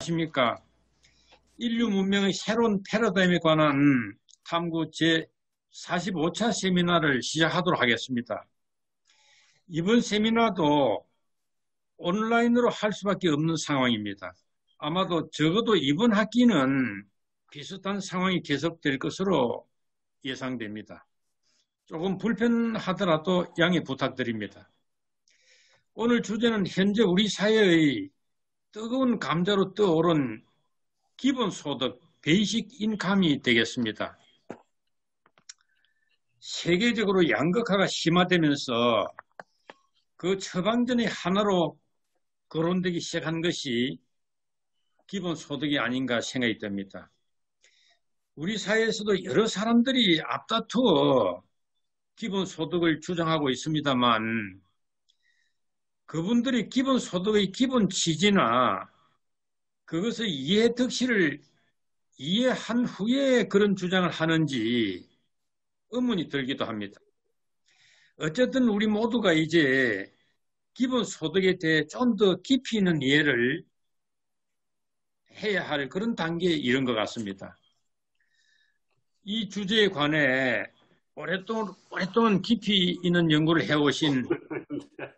안녕하십니까. 인류 문명의 새로운 패러다임에 관한 탐구 제45차 세미나를 시작하도록 하겠습니다. 이번 세미나도 온라인으로 할 수밖에 없는 상황입니다. 아마도 적어도 이번 학기는 비슷한 상황이 계속될 것으로 예상됩니다. 조금 불편하더라도 양해 부탁드립니다. 오늘 주제는 현재 우리 사회의 뜨거운 감자로 떠오른 기본소득, 베이직 인컴이 되겠습니다. 세계적으로 양극화가 심화되면서 그 처방전의 하나로 거론되기 시작한 것이 기본소득이 아닌가 생각이 듭니다. 우리 사회에서도 여러 사람들이 앞다투어 기본소득을 주장하고 있습니다만 그분들이 기본소득의 기본 취지나 그것의 이해 득실을 이해한 후에 그런 주장을 하는지 의문이 들기도 합니다. 어쨌든 우리 모두가 이제 기본소득에 대해 좀 더 깊이 있는 이해를 해야 할 그런 단계에 이른 것 같습니다. 이 주제에 관해 오랫동안 깊이 있는 연구를 해오신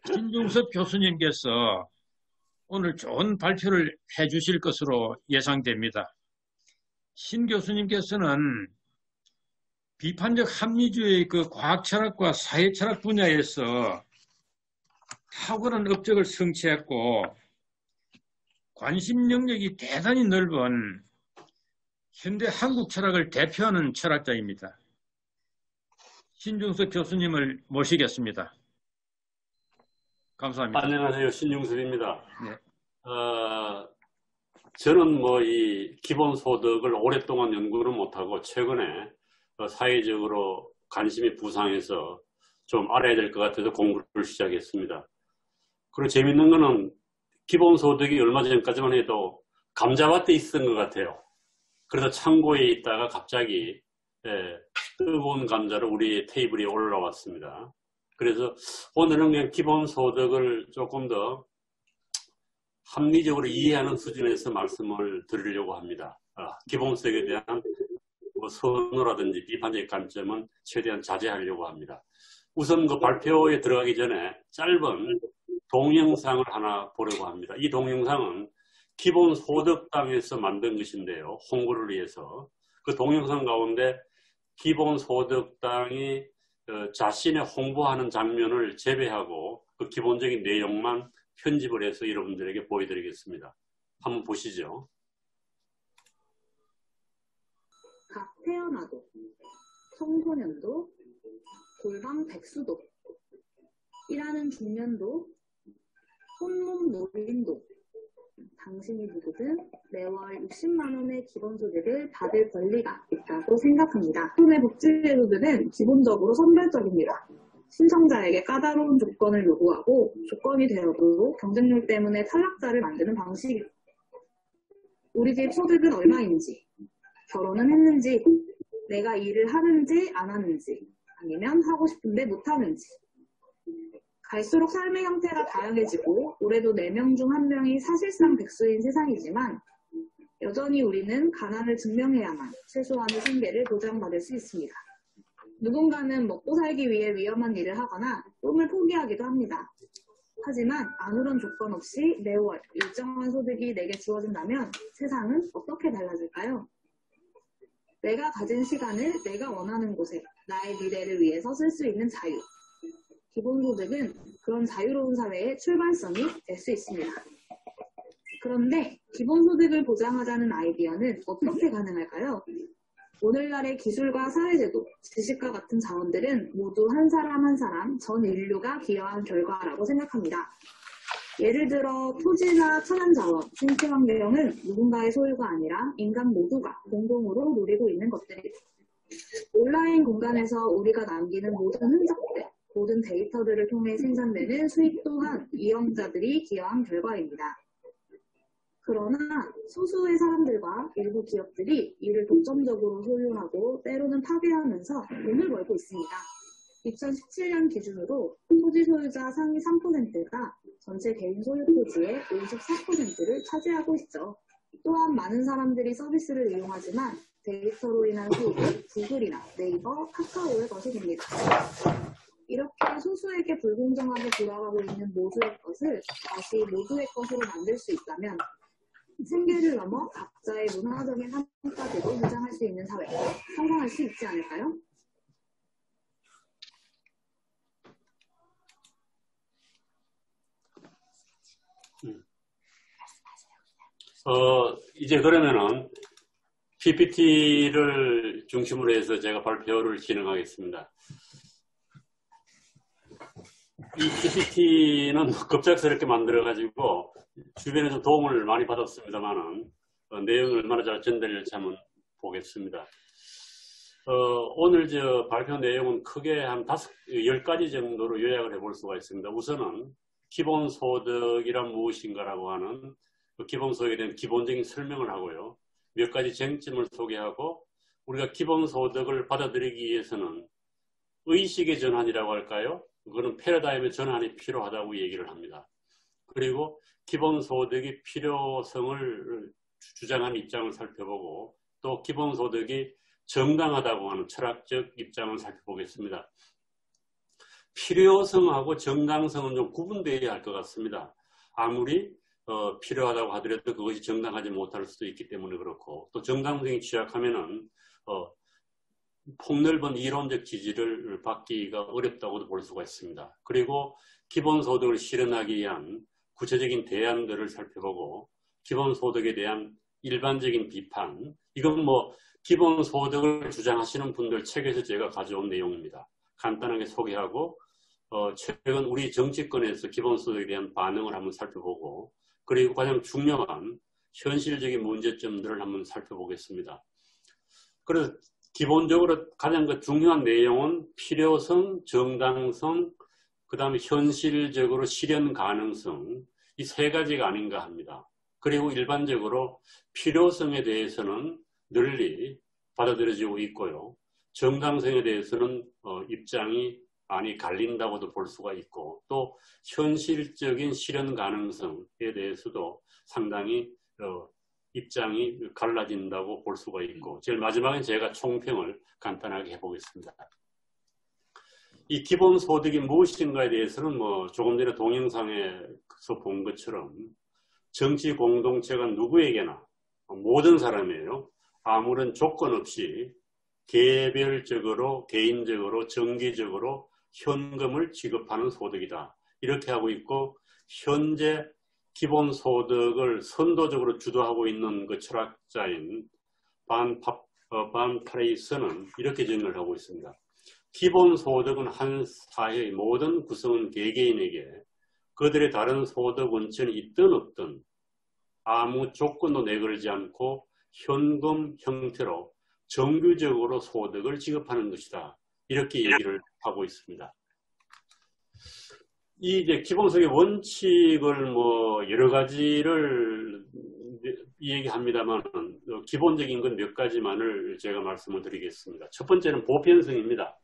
신중섭 교수님께서 오늘 좋은 발표를 해주실 것으로 예상됩니다. 신 교수님께서는 비판적 합리주의 그 과학철학과 사회철학 분야에서 탁월한 업적을 성취했고 관심 영역이 대단히 넓은 현대 한국 철학을 대표하는 철학자입니다. 신중섭 교수님을 모시겠습니다. 감사합니다. 안녕하세요. 신중섭입니다. 네. 저는 이 기본소득을 오랫동안 연구를 못하고 최근에 사회적으로 관심이 부상해서 좀 알아야 될 것 같아서 공부를 시작했습니다. 그리고 재밌는 거는 기본소득이 얼마 전까지만 해도 감자밭에 있었던 것 같아요. 그래서 창고에 있다가 갑자기 뜨거운 감자로 우리 테이블에 올라왔습니다. 그래서 오늘은 그냥 기본소득을 조금 더 합리적으로 이해하는 수준에서 말씀을 드리려고 합니다. 기본소득에 대한 선호라든지 비판적 관점은 최대한 자제하려고 합니다. 우선 그 발표에 들어가기 전에 짧은 동영상을 하나 보려고 합니다. 이 동영상은 기본소득당에서 만든 것인데요. 홍보를 위해서. 그 동영상 가운데 기본소득당이 자신의 홍보하는 장면을 재배하고 그 기본적인 내용만 편집을 해서 여러분들에게 보여드리겠습니다. 한번 보시죠. 갓 태어나도, 청소년도, 골방 백수도, 일하는 중년도, 손몸 노인도, 당신이 누구든 매월 60만 원의 기본소득을 받을 권리가 있다고 생각합니다. 기존의 복지제도들은 기본적으로 선별적입니다. 신청자에게 까다로운 조건을 요구하고 조건이 되어도 경쟁률 때문에 탈락자를 만드는 방식입니다. 우리 집 소득은 얼마인지, 결혼은 했는지, 내가 일을 하는지 안 하는지, 아니면 하고 싶은데 못하는지. 갈수록 삶의 형태가 다양해지고 올해도 4명 중 1명이 사실상 백수인 세상이지만 여전히 우리는 가난을 증명해야만 최소한의 생계를 보장받을 수 있습니다. 누군가는 먹고 살기 위해 위험한 일을 하거나 꿈을 포기하기도 합니다. 하지만 아무런 조건 없이 매월 일정한 소득이 내게 주어진다면 세상은 어떻게 달라질까요? 내가 가진 시간을 내가 원하는 곳에 나의 미래를 위해서 쓸 수 있는 자유. 기본소득은 그런 자유로운 사회의 출발선이 될 수 있습니다. 그런데 기본소득을 보장하자는 아이디어는 어떻게 가능할까요? 오늘날의 기술과 사회제도, 지식과 같은 자원들은 모두 한 사람 한 사람, 전 인류가 기여한 결과라고 생각합니다. 예를 들어 토지나 천연자원, 생태환경은 누군가의 소유가 아니라 인간 모두가 공동으로 누리고 있는 것들이죠. 온라인 공간에서 우리가 남기는 모든 흔적들, 모든 데이터들을 통해 생산되는 수익 또한 이용자들이 기여한 결과입니다. 그러나 소수의 사람들과 일부 기업들이 이를 독점적으로 소유하고 때로는 파괴하면서 돈을 벌고 있습니다. 2017년 기준으로 토지 소유자 상위 3%가 전체 개인 소유 토지의 54%를 차지하고 있죠. 또한 많은 사람들이 서비스를 이용하지만 데이터로 인한 수익은 구글이나 네이버, 카카오의 것이 됩니다. 이렇게 소수에게 불공정하게 돌아가고 있는 모두의 것을 다시 모두의 것으로 만들 수 있다면 생계를 넘어 각자의 문화적인 한가지도 보장할 수 있는 사회, 성공할 수 있지 않을까요? 이제 그러면은 PPT를 중심으로 해서 제가 발표를 진행하겠습니다. 이 PPT는 급작스럽게 만들어가지고 주변에 좀 도움을 많이 받았습니다만은 내용을 얼마나 잘 전달될지 한번 보겠습니다. 오늘 저 발표 내용은 크게 한 10가지 정도로 요약을 해볼 수가 있습니다. 우선은 기본소득이란 무엇인가라고 하는 기본소득에 대한 기본적인 설명을 하고요. 몇 가지 쟁점을 소개하고 우리가 기본소득을 받아들이기 위해서는 의식의 전환이라고 할까요? 그거는 패러다임의 전환이 필요하다고 얘기를 합니다. 그리고 기본소득의 필요성을 주장하는 입장을 살펴보고 또 기본소득이 정당하다고 하는 철학적 입장을 살펴보겠습니다. 필요성하고 정당성은 좀 구분되어야 할 것 같습니다. 아무리 필요하다고 하더라도 그것이 정당하지 못할 수도 있기 때문에 그렇고 또 정당성이 취약하면은 폭넓은 이론적 지지를 받기가 어렵다고도 볼 수가 있습니다. 그리고 기본소득을 실현하기 위한 구체적인 대안들을 살펴보고 기본소득에 대한 일반적인 비판, 이건 뭐 기본소득을 주장하시는 분들 책에서 제가 가져온 내용입니다. 간단하게 소개하고 최근 우리 정치권에서 기본소득에 대한 반응을 한번 살펴보고 그리고 가장 중요한 현실적인 문제점들을 한번 살펴보겠습니다. 그래서 기본적으로 가장 중요한 내용은 필요성, 정당성, 그 다음에 현실적으로 실현 가능성 이 세 가지가 아닌가 합니다. 그리고 일반적으로 필요성에 대해서는 널리 받아들여지고 있고요. 정당성에 대해서는 입장이 많이 갈린다고도 볼 수가 있고 또 현실적인 실현 가능성에 대해서도 상당히 입장이 갈라진다고 볼 수가 있고 제일 마지막에 제가 총평을 간단하게 해보겠습니다. 이 기본소득이 무엇인가에 대해서는 뭐 조금 전에 동영상에서 본 것처럼 정치 공동체가 누구에게나 모든 사람이에요. 아무런 조건 없이 개별적으로 개인적으로 정기적으로 현금을 지급하는 소득이다. 이렇게 하고 있고 현재 기본소득을 선도적으로 주도하고 있는 그 철학자인 반 파레이스는 이렇게 정의를 하고 있습니다. 기본소득은 한 사회의 모든 구성원 개개인에게 그들의 다른 소득 원천이 있든 없든 아무 조건도 내걸지 않고 현금 형태로 정규적으로 소득을 지급하는 것이다. 이렇게 얘기를 하고 있습니다. 이 이제 기본소득의 원칙을 뭐 여러 가지를 얘기합니다만 기본적인 건 몇 가지만을 제가 말씀을 드리겠습니다. 첫 번째는 보편성입니다.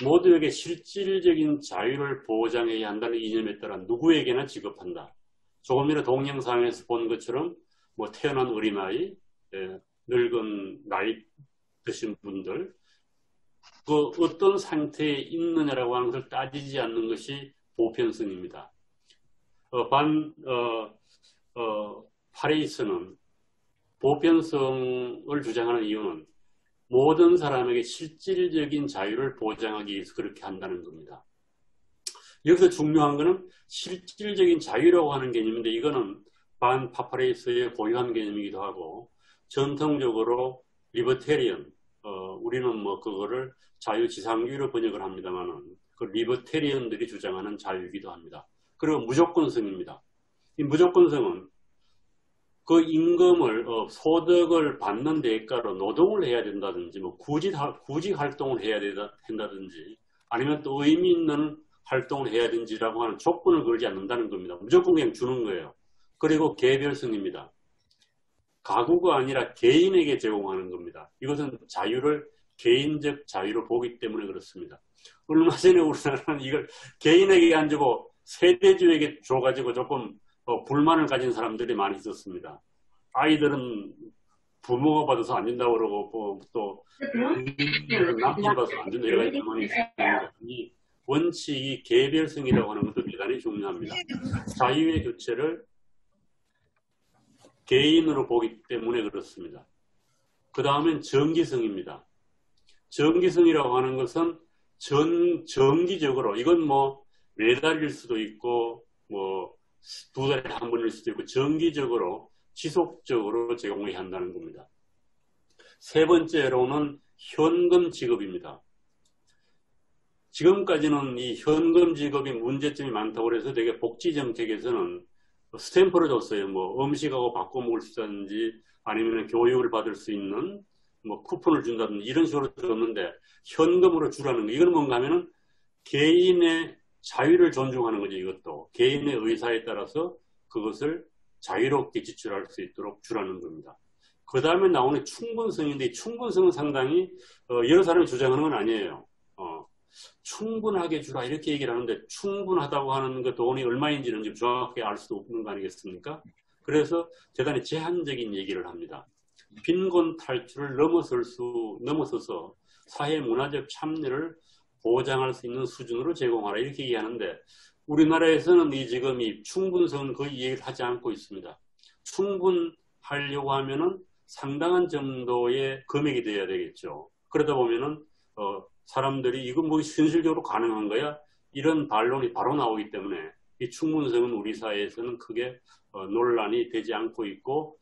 모두에게 실질적인 자유를 보장해야 한다는 이념에 따라 누구에게나 지급한다. 조금 전에 동영상에서 본 것처럼 뭐 태어난 어린아이, 늙은 나이 드신 분들 그 어떤 상태에 있느냐라고 하는 것을 따지지 않는 것이 보편성입니다. 파레이스는 보편성을 주장하는 이유는 모든 사람에게 실질적인 자유를 보장하기 위해서 그렇게 한다는 겁니다. 여기서 중요한 것은 실질적인 자유라고 하는 개념인데 이거는 반 파파레이스의 고유한 개념이기도 하고 전통적으로 리버테리언, 우리는 뭐 그거를 자유지상주의로 번역을 합니다만은 그 리버테리언들이 주장하는 자유이기도 합니다. 그리고 무조건성입니다. 이 무조건성은 그 임금을 소득을 받는 대가로 노동을 해야 된다든지 뭐 구직 활동을 해야 된다든지 아니면 또 의미 있는 활동을 해야 되는지라고 하는 조건을 걸지 않는다는 겁니다. 무조건 그냥 주는 거예요. 그리고 개별성입니다. 가구가 아니라 개인에게 제공하는 겁니다. 이것은 자유를 개인적 자유로 보기 때문에 그렇습니다. 얼마 전에 우리나라는 이걸 개인에게 안 주고 세대주에게 줘가지고 조금 불만을 가진 사람들이 많이 있었습니다. 아이들은 부모가 받아서 안 준다고 그러고 또 남편이 받아서 안 준다 이런 상황이 있습니다. 이 원칙이 개별성이라고 하는 것도 대단히 중요합니다. 자유의 교체를 개인으로 보기 때문에 그렇습니다. 그 다음엔 정기성입니다. 정기성이라고 하는 것은 정기적으로 이건 뭐 매달일 수도 있고 뭐 두 달에 한 번일 수도 있고 정기적으로 지속적으로 제공해야 한다는 겁니다. 세 번째로는 현금 지급입니다. 지금까지는 이 현금 지급이 문제점이 많다고 해서 되게 복지정책에서는 스탬프를 줬어요. 뭐 음식하고 바꿔 먹을 수 있다든지 아니면 교육을 받을 수 있는 뭐 쿠폰을 준다든지 이런 식으로 줬는데 현금으로 주라는 거. 이건 뭔가 하면은 개인의 자유를 존중하는 거죠. 이것도 개인의 의사에 따라서 그것을 자유롭게 지출할 수 있도록 주라는 겁니다. 그 다음에 나오는 충분성인데 이 충분성은 상당히 여러 사람이 주장하는 건 아니에요. 충분하게 주라 이렇게 얘기를 하는데 충분하다고 하는 그 돈이 얼마인지는 좀 정확하게 알 수도 없는 거 아니겠습니까? 그래서 대단히 제한적인 얘기를 합니다. 빈곤 탈출을 넘어서서 사회 문화적 참여를 보장할 수 있는 수준으로 제공하라 이렇게 얘기하는데 우리나라에서는 지금 이 충분성은 거의 얘기를 하지 않고 있습니다. 충분하려고 하면은 상당한 정도의 금액이 되어야 되겠죠. 그러다 보면은 사람들이 이거 뭐 현실적으로 가능한 거야? 이런 반론이 바로 나오기 때문에 이 충분성은 우리 사회에서는 크게 논란이 되지 않고 있고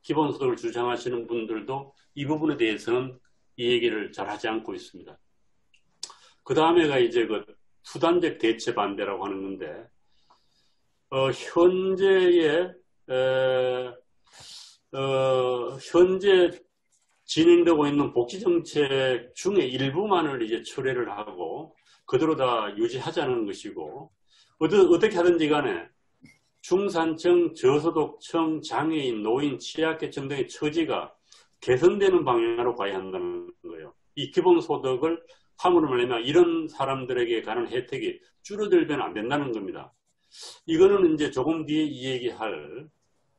기본소득을 주장하시는 분들도 이 부분에 대해서는 이 얘기를 잘 하지 않고 있습니다. 그 다음에가 이제 그 수단적 대체 반대라고 하는 건데 현재 진행되고 있는 복지정책 중에 일부만을 이제 철회를 하고 그대로 다 유지하자는 것이고 어떻게 하든지 간에 중산층, 저소득층, 장애인, 노인, 취약계층 등의 처지가 개선되는 방향으로 가야 한다는 거예요. 이 기본소득을 함으로 말하면 이런 사람들에게 가는 혜택이 줄어들면 안 된다는 겁니다. 이거는 이제 조금 뒤에 이 얘기할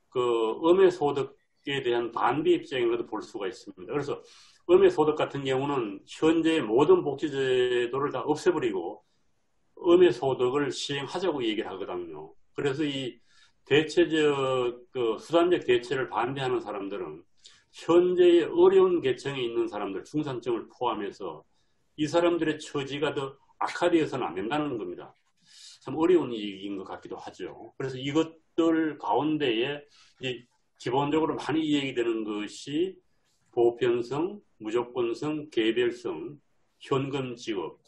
그 음해소득에 대한 반대 입장으로도 볼 수가 있습니다. 그래서 음해소득 같은 경우는 현재 모든 복지제도를 다 없애버리고 음해소득을 시행하자고 얘기를 하거든요. 그래서 이 대체적 수단적 대체를 반대하는 사람들은 현재의 어려운 계층에 있는 사람들, 중산층을 포함해서 이 사람들의 처지가 더 악화되어서는 안 된다는 겁니다. 참 어려운 얘기인 것 같기도 하죠. 그래서 이것들 가운데에 기본적으로 많이 얘기되는 것이 보편성, 무조건성, 개별성, 현금 지급.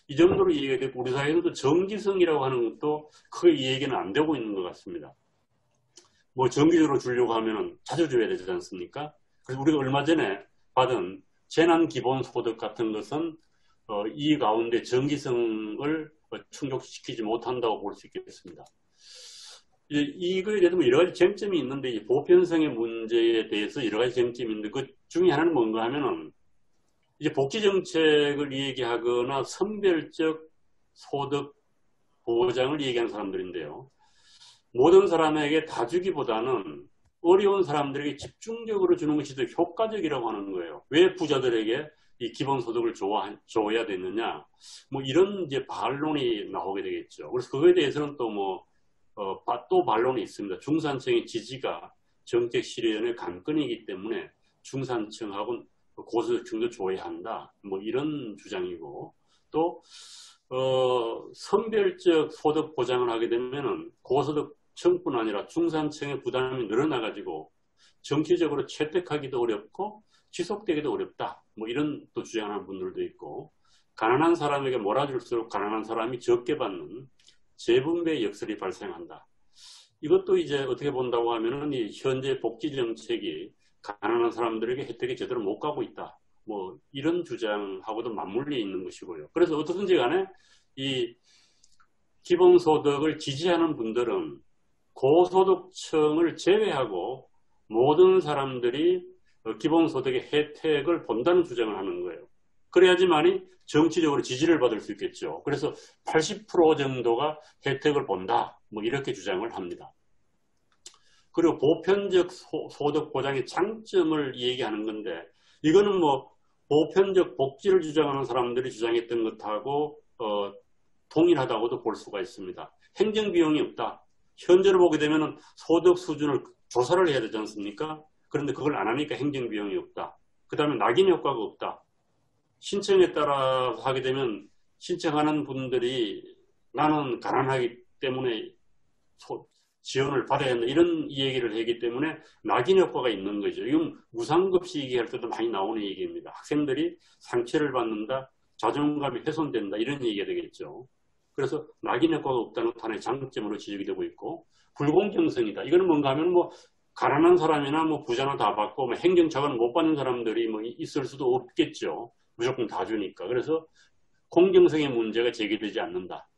이 정도로 얘기가 되고 우리 사회에서도 정기성이라고 하는 것도 크게 이 얘기는 안 되고 있는 것 같습니다. 뭐 정기적으로 주려고 하면 자주 줘야 되지 않습니까? 그래서 우리가 얼마 전에 받은 재난기본소득 같은 것은 이 가운데 정기성을 충족시키지 못한다고 볼 수 있겠습니다. 이거에 대해서 여러 가지 쟁점이 있는데 보편성의 문제에 대해서 여러 가지 쟁점이 있는데 그 중에 하나는 뭔가 하면은 이제 복지정책을 얘기하거나 선별적 소득 보장을 얘기하는 사람들인데요. 모든 사람에게 다 주기보다는 어려운 사람들에게 집중적으로 주는 것이 더 효과적이라고 하는 거예요. 왜 부자들에게 이 기본소득을 줘야 되느냐? 뭐 이런 이제 반론이 나오게 되겠죠. 그래서 그거에 대해서는 또 반론이 있습니다. 중산층의 지지가 정책 실현의 관건이기 때문에 중산층하고 고소득층도 줘야 한다. 뭐 이런 주장이고 또 선별적 소득 보장을 하게 되면은 고소득층뿐 아니라 중산층의 부담이 늘어나가지고 정치적으로 채택하기도 어렵고 지속되기도 어렵다. 뭐 이런 또 주장하는 분들도 있고 가난한 사람에게 몰아줄수록 가난한 사람이 적게 받는 재분배 역설이 발생한다. 이것도 이제 어떻게 본다고 하면은 이 현재 복지 정책이 가난한 사람들에게 혜택이 제대로 못 가고 있다. 뭐 이런 주장하고도 맞물려 있는 것이고요. 그래서 어떻든지 간에 이 기본소득을 지지하는 분들은 고소득층을 제외하고 모든 사람들이 기본소득의 혜택을 본다는 주장을 하는 거예요. 그래야지만이 정치적으로 지지를 받을 수 있겠죠. 그래서 80% 정도가 혜택을 본다. 뭐 이렇게 주장을 합니다. 그리고 보편적 소득 보장의 장점을 얘기하는 건데 이거는 뭐 보편적 복지를 주장하는 사람들이 주장했던 것하고 동일하다고도 볼 수가 있습니다. 행정비용이 없다. 현재를 보게 되면 소득 수준을 조사를 해야 되지 않습니까? 그런데 그걸 안 하니까 행정비용이 없다. 그 다음에 낙인 효과가 없다. 신청에 따라 하게 되면 신청하는 분들이 나는 가난하기 때문에 지원을 받아야 한다. 이런 얘기를 하기 때문에 낙인 효과가 있는 거죠. 이건 무상급식 얘기할 때도 많이 나오는 얘기입니다. 학생들이 상처를 받는다. 자존감이 훼손된다. 이런 얘기가 되겠죠. 그래서 낙인 효과가 없다는 하나의 장점으로 지적이 되고 있고 불공정성이다. 이거는 뭔가 하면 뭐 가난한 사람이나 뭐 부자나 다 받고 뭐 행정차관을 못 받는 사람들이 뭐 있을 수도 없겠죠. 무조건 다 주니까. 그래서 공정성의 문제가 제기되지 않는다.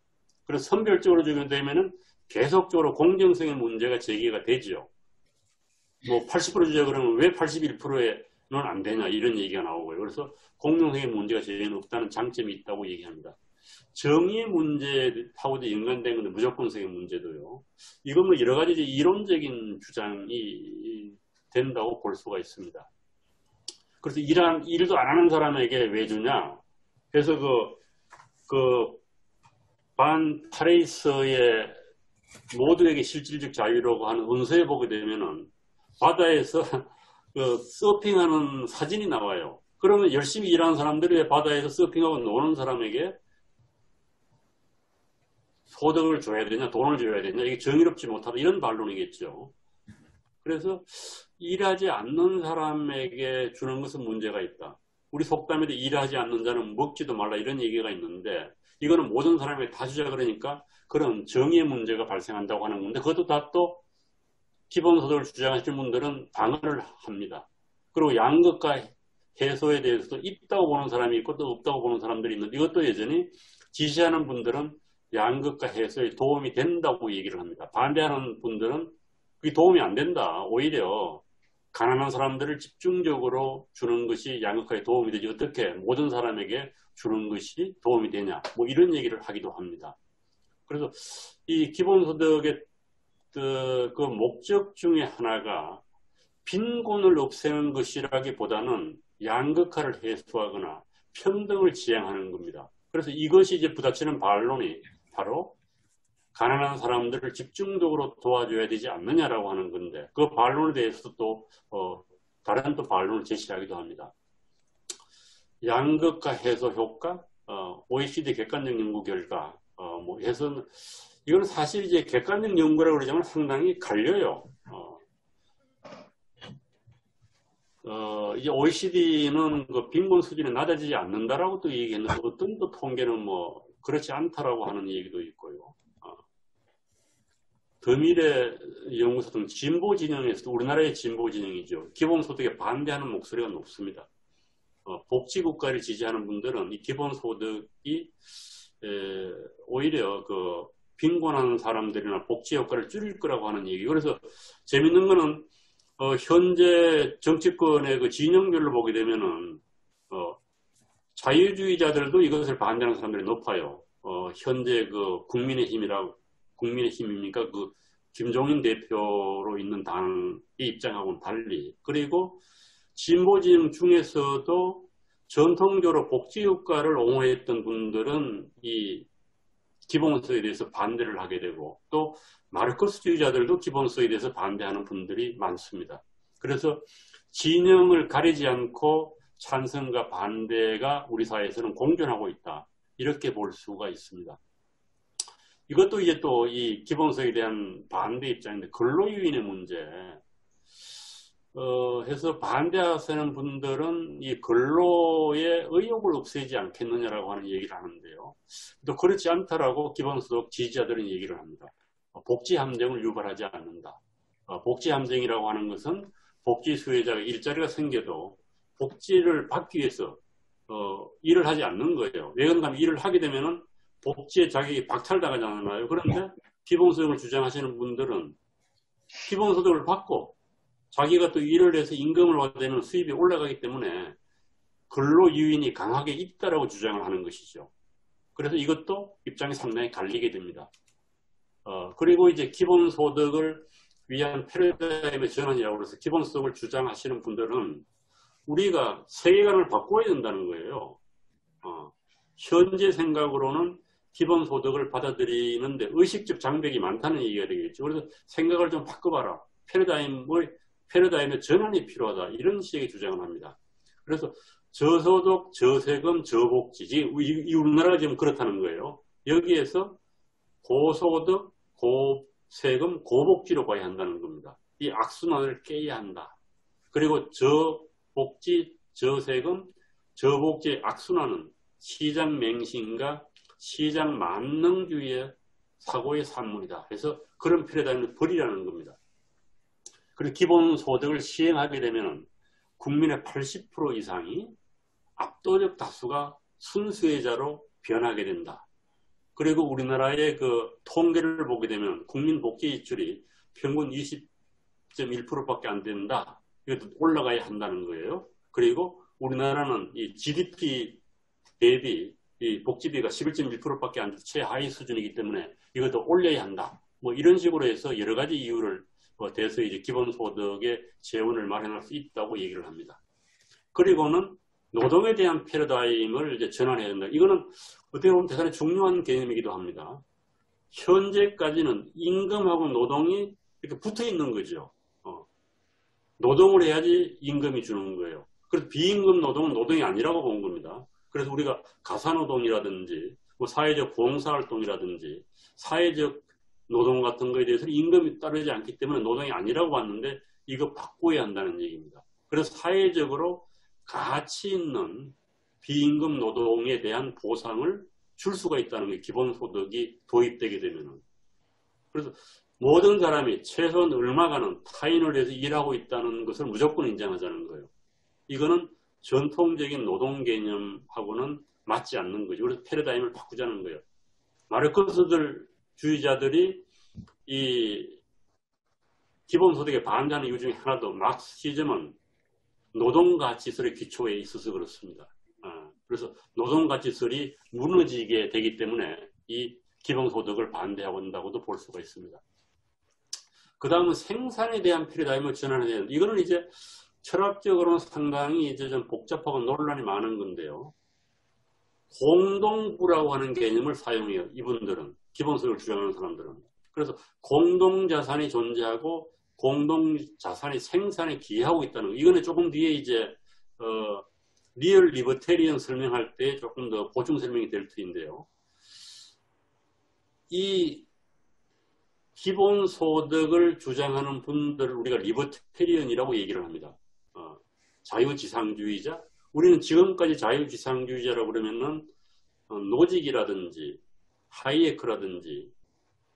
그래서 선별적으로 주게 되면은 계속적으로 공정성의 문제가 제기가 되죠. 뭐 80% 주자 그러면 왜 81%에는 안 되냐 이런 얘기가 나오고요. 그래서 공정성의 문제가 제기는 없다는 장점이 있다고 얘기합니다. 정의의 문제하고도 연관된 건데 무조건성의 문제도요. 이건 뭐 여러 가지 이론적인 주장이 된다고 볼 수가 있습니다. 그래서 일도 안 하는 사람에게 왜 주냐? 그래서 반 파레이서의 모두에게 실질적 자유라고 하는 은서에 보게 되면은 바다에서 서핑하는 사진이 나와요. 그러면 열심히 일하는 사람들이 왜 바다에서 서핑하고 노는 사람에게 소득을 줘야 되냐, 돈을 줘야 되냐, 이게 정의롭지 못하다 이런 반론이겠죠. 그래서 일하지 않는 사람에게 주는 것은 문제가 있다. 우리 속담에도 일하지 않는 자는 먹지도 말라 이런 얘기가 있는데 이거는 모든 사람에게 다 주자 그러니까 그런 정의의 문제가 발생한다고 하는 건데 그것도 다 또 기본소득을 주장하시는 분들은 방어를 합니다. 그리고 양극화 해소에 대해서도 있다고 보는 사람이 있고 또 없다고 보는 사람들이 있는데 이것도 여전히 지지하는 분들은 양극화 해소에 도움이 된다고 얘기를 합니다. 반대하는 분들은 그게 도움이 안 된다. 오히려 가난한 사람들을 집중적으로 주는 것이 양극화에 도움이 되지 어떻게 모든 사람에게 주는 것이 도움이 되냐 뭐 이런 얘기를 하기도 합니다. 그래서 이 기본소득의 그 목적 중에 하나가 빈곤을 없애는 것이라기보다는 양극화를 해소하거나 평등을 지향하는 겁니다. 그래서 이것이 이제 부딪히는 반론이 바로 가난한 사람들을 집중적으로 도와줘야 되지 않느냐라고 하는 건데 그 반론에 대해서도 또 다른 또 반론을 제시하기도 합니다. 양극화 해소 효과, OECD 객관적 연구 결과 뭐 해서 이거는 사실 이제 객관적 연구라고 그러자면 상당히 갈려요. 이제 OECD는 그 빈곤 수준이 낮아지지 않는다라고 또 얘기했는데 어떤 또 통계는 뭐 그렇지 않다라고 하는 얘기도 있고요. 더미래 연구소 등 진보 진영에서도 우리나라의 진보 진영이죠. 기본소득에 반대하는 목소리가 높습니다. 복지국가를 지지하는 분들은 이 기본소득이 오히려 그 빈곤한 사람들이나 복지 효과를 줄일 거라고 하는 얘기. 그래서 재밌는 거는 현재 정치권의 그 진영별로 보게 되면은 자유주의자들도 이것을 반대하는 사람들이 높아요. 현재 그 국민의힘입니까? 그 김종인 대표로 있는 당의 입장하고는 달리. 그리고 진보 진영 중에서도 전통적으로 복지 효과를 옹호했던 분들은 이 기본소득에 대해서 반대를 하게 되고 또 마르크스주의자들도 기본소득에 대해서 반대하는 분들이 많습니다. 그래서 진영을 가리지 않고 찬성과 반대가 우리 사회에서는 공존하고 있다. 이렇게 볼 수가 있습니다. 이것도 이제 또 이 기본소득에 대한 반대 입장인데 근로유인의 문제 해서 반대하시는 분들은 이 근로의 의욕을 없애지 않겠느냐라고 하는 얘기를 하는데요. 또 그렇지 않다라고 기본소득 지지자들은 얘기를 합니다. 복지함정을 유발하지 않는다. 복지함정이라고 하는 것은 복지 수혜자가 일자리가 생겨도 복지를 받기 위해서 일을 하지 않는 거예요. 왜 그런가 일을 하게 되면은 복지에 자격이 박탈당하잖아요. 그런데 기본소득을 주장하시는 분들은 기본소득을 받고 자기가 또 일을 해서 임금을 받으면 수입이 올라가기 때문에 근로유인이 강하게 있다라고 주장을 하는 것이죠. 그래서 이것도 입장이 상당히 갈리게 됩니다. 그리고 이제 기본소득을 위한 패러다임의 전환이라고 해서 기본소득을 주장하시는 분들은 우리가 세계관을 바꿔야 된다는 거예요. 현재 생각으로는 기본소득을 받아들이는데 의식적 장벽이 많다는 얘기가 되겠죠. 그래서 생각을 좀 바꿔봐라. 패러다임의 전환이 필요하다. 이런 식의 주장을 합니다. 그래서 저소득, 저세금, 저복지. 우리나라가 지금 그렇다는 거예요. 여기에서 고소득, 고세금, 고복지로 봐야 한다는 겁니다. 이 악순환을 깨야 한다. 그리고 저복지, 저세금, 저복지의 악순환은 시장 맹신과 시장 만능주의의 사고의 산물이다. 그래서 그런 패러다임을 버리라는 겁니다. 그리고 기본소득을 시행하게 되면 국민의 80% 이상이 압도적 다수가 순수혜자로 변하게 된다. 그리고 우리나라의 그 통계를 보게 되면 국민 복지 지출이 평균 20.1%밖에 안 된다. 이것도 올라가야 한다는 거예요. 그리고 우리나라는 이 GDP 대비 이 복지비가 11.1%밖에 안 돼서 최하위 수준이기 때문에 이것도 올려야 한다. 뭐 이런 식으로 해서 여러 가지 이유를 대해서 이제 기본소득의 재원을 마련할 수 있다고 얘기를 합니다. 그리고는 노동에 대한 패러다임을 이제 전환해야 된다. 이거는 어떻게 보면 대단히 중요한 개념이기도 합니다. 현재까지는 임금하고 노동이 이렇게 붙어 있는 거죠. 노동을 해야지 임금이 주는 거예요. 그래서 비임금 노동은 노동이 아니라고 본 겁니다. 그래서 우리가 가사노동이라든지 뭐 사회적 봉사활동이라든지 사회적 노동 같은 거에 대해서는 임금이 따르지 않기 때문에 노동이 아니라고 봤는데 이거 바꿔야 한다는 얘기입니다. 그래서 사회적으로 가치 있는 비임금 노동에 대한 보상을 줄 수가 있다는 게 기본소득이 도입되게 되면은. 그래서 모든 사람이 최소한 얼마간은 타인을 위해서 일하고 있다는 것을 무조건 인정하자는 거예요. 이거는 전통적인 노동 개념하고는 맞지 않는 거죠. 그래서 패러다임을 바꾸자는 거예요. 마르크스 주의자들이 이 기본소득에 반대하는 이유 중에 하나도 마르크시즘은 노동가치설의 기초에 있어서 그렇습니다. 그래서 노동가치설이 무너지게 되기 때문에 이 기본소득을 반대하고 있다고도 볼 수가 있습니다. 그 다음은 생산에 대한 패러다임을 전환해야 되는데 이거는 이제 철학적으로는 상당히 이제 좀 복잡하고 논란이 많은 건데요. 공동부라고 하는 개념을 사용해요. 이분들은 기본소득을 주장하는 사람들은. 그래서 공동자산이 존재하고 공동자산이 생산에 기여하고 있다는 거. 이거는 조금 뒤에 이제 리얼 리버테리언 설명할 때 조금 더 보충 설명이 될 터인데요. 이 기본소득을 주장하는 분들을 우리가 리버테리언이라고 얘기를 합니다. 자유지상주의자. 우리는 지금까지 자유지상주의자라고 그러면은 노직이라든지 하이에크라든지